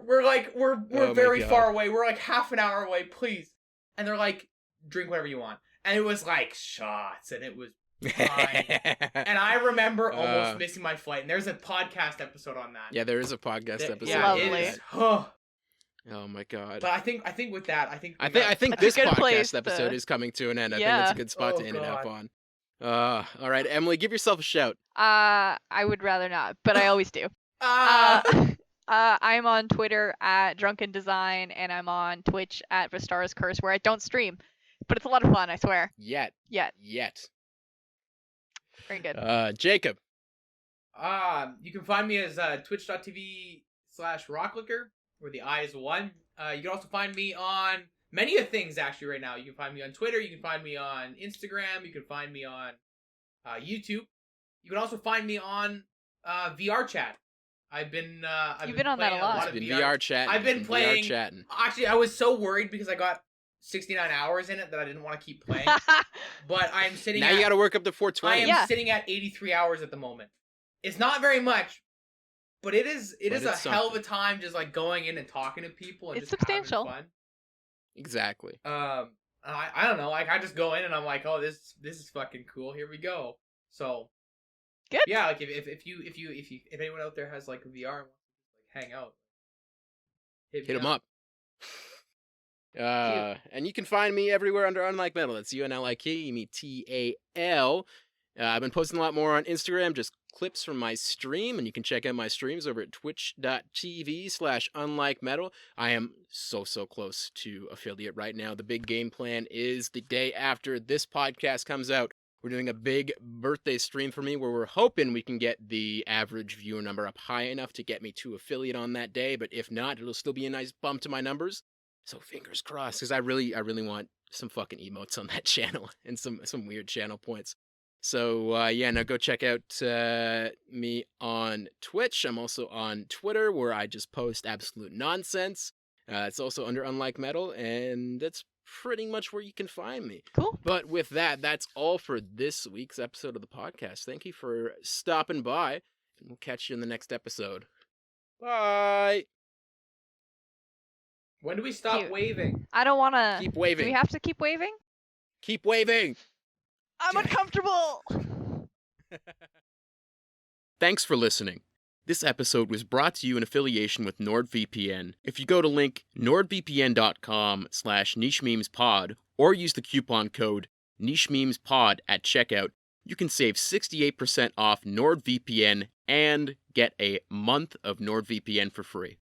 Oh my very God. far away. We're like half an hour away. Please. And they're like, drink whatever you want. And it was like shots, and it was fine. And I remember almost missing my flight. And there's a podcast episode on that. Yeah, there is a podcast episode. Yeah, Lovely. it is. Oh. Oh my God. But I think with that, I think I think That's a this good place podcast episode to- is coming to an end. I Yeah. think it's a good spot to end it up on. All right, Emily, give yourself a shout. I would rather not, but I always do. I'm on Twitter at Drunken Design, and I'm on Twitch at Vistara's Curse, where I don't stream, but it's a lot of fun, I swear. Yet. Very good. Jacob. You can find me as twitch.tv/rocklicker, where the I is 1. You can also find me on many of things actually right now. You can find me on Twitter. You can find me on Instagram. You can find me on YouTube. You can also find me on VR chat. You've been on that a lot. of It's been VR chatting. I've been playing. VR chatting. Actually, I was so worried because I got 69 hours in it that I didn't want to keep playing. But I'm sitting. Now you got to work up to I 420. am Yeah. sitting at 83 hours at the moment. It's not very much, but it is But a it's hell of a something. time just like going in and talking to people and It's just having substantial. fun. Exactly. I don't know, like I just go in and I'm like, oh, this is fucking cool. Here we go. So Good. Yeah, like if anyone out there has like VR and wants to like hang out, Hit him up. And you can find me everywhere under Unlike Metal. It's UNLIKE, I've been posting a lot more on Instagram, just clips from my stream, and you can check out my streams over at twitch.tv/unlikemetal. I am so close to affiliate right now. The big game plan is the day after this podcast comes out. We're doing a big birthday stream for me where we're hoping we can get the average viewer number up high enough to get me to affiliate on that day. But if not, it'll still be a nice bump to my numbers. So fingers crossed, because I really want some fucking emotes on that channel and some weird channel points. So, yeah, now go check out me on Twitch. I'm also on Twitter, where I just post absolute nonsense. It's also under Unlike Metal, and that's pretty much where you can find me. Cool. But with that, that's all for this week's episode of the podcast. Thank you for stopping by, and we'll catch you in the next episode. Bye! When do we stop Cute. waving? I don't want to. Keep Do waving. we have to keep waving? Keep waving! I'm uncomfortable. Thanks for listening. This episode was brought to you in affiliation with NordVPN. If you go to link nordvpn.com/nichememespod or use the coupon code nichememespod at checkout, you can save 68% off NordVPN and get a month of NordVPN for free.